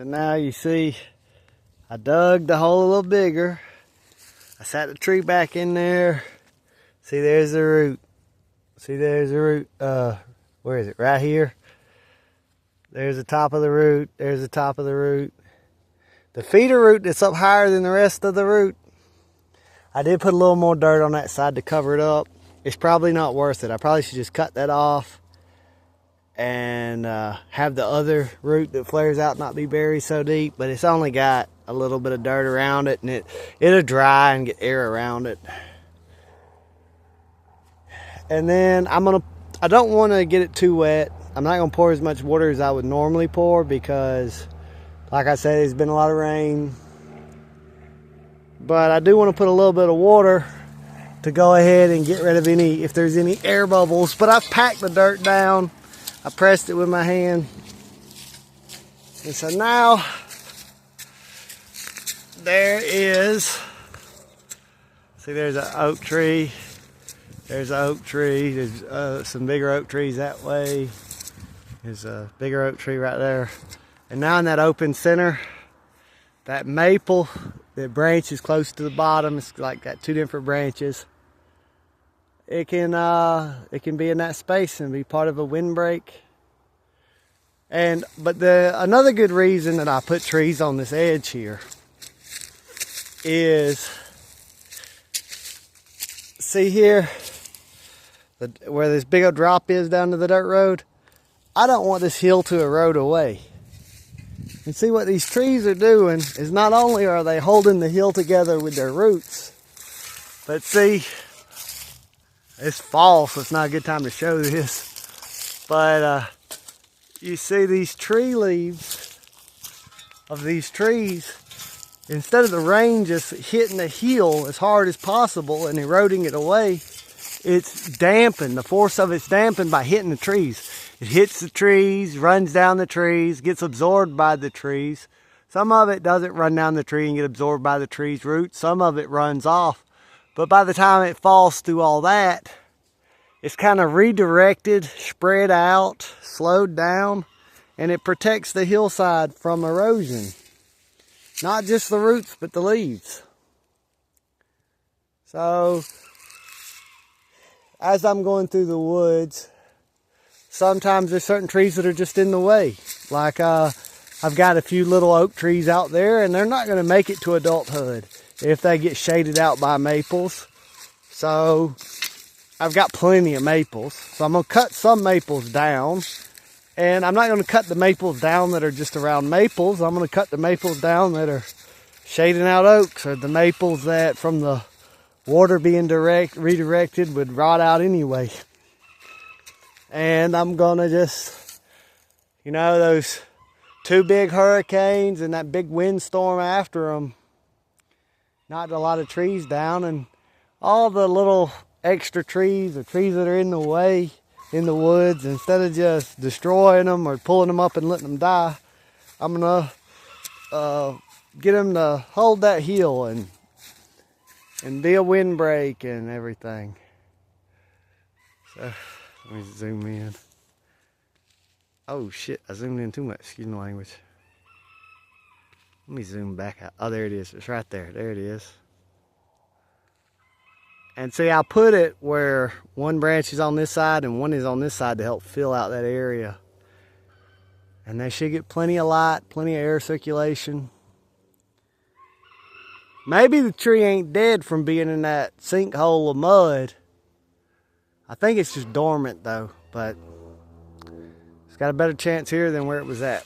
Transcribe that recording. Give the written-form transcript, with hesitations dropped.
And now you see I dug the hole a little bigger. I sat the tree back in there. See, there's the root. See, there's the root. Where is it? Right here. There's the top of the root. There's the top of the root. The feeder root that's up higher than the rest of the root, I did put a little more dirt on that side to cover it up. It's probably not worth it. I probably should just cut that off and have the other root that flares out not be buried so deep, but it's only got a little bit of dirt around it, and it'll dry and get air around it. And then I don't want to get it too wet. I'm not going to pour as much water as I would normally pour because, like I said, there's been a lot of rain. But I do want to put a little bit of water to go ahead and get rid of if there's any air bubbles. But I've packed the dirt down. I pressed it with my hand. And so now, there is, see, there's an oak tree. There's an oak tree. There's some bigger oak trees that way. There's a bigger oak tree right there. And now in that open center, that maple that branches close to the bottom, it's like got two different branches. It can be in that space and be part of a windbreak. But another good reason that I put trees on this edge here is, see here, where this big old drop is down to the dirt road. I don't want this hill to erode away. And see, what these trees are doing is not only are they holding the hill together with their roots, but see, it's fall, so it's not a good time to show this. But you see these tree leaves of these trees, instead of the rain just hitting the hill as hard as possible and eroding it away, it's dampened. The force of it's dampened by hitting the trees. It hits the trees, runs down the trees, gets absorbed by the trees. Some of it doesn't run down the tree and get absorbed by the tree's roots. Some of it runs off. But by the time it falls through all that, it's kind of redirected, spread out, slowed down, and it protects the hillside from erosion. Not just the roots, but the leaves. So, as I'm going through the woods, sometimes there's certain trees that are just in the way. Like I've got a few little oak trees out there, and they're not going to make it to adulthood if they get shaded out by maples. So I've got plenty of maples. So I'm going to cut some maples down. And I'm not going to cut the maples down that are just around maples. I'm going to cut the maples down that are shading out oaks, or the maples that from the water being redirected would rot out anyway. And I'm gonna just, those two big hurricanes and that big windstorm after them knocked a lot of trees down, and all the little extra trees or trees that are in the way in the woods, instead of just destroying them or pulling them up and letting them die, I'm gonna get them to hold that hill and be a windbreak and everything. So let me zoom in. Oh shit, I zoomed in too much, excuse my language. Let me zoom back out. Oh, there it is, it's right there, there it is. And see, I put it where one branch is on this side and one is on this side to help fill out that area. And they should get plenty of light, plenty of air circulation. Maybe the tree ain't dead from being in that sinkhole of mud. I think it's just dormant though, but it's got a better chance here than where it was at.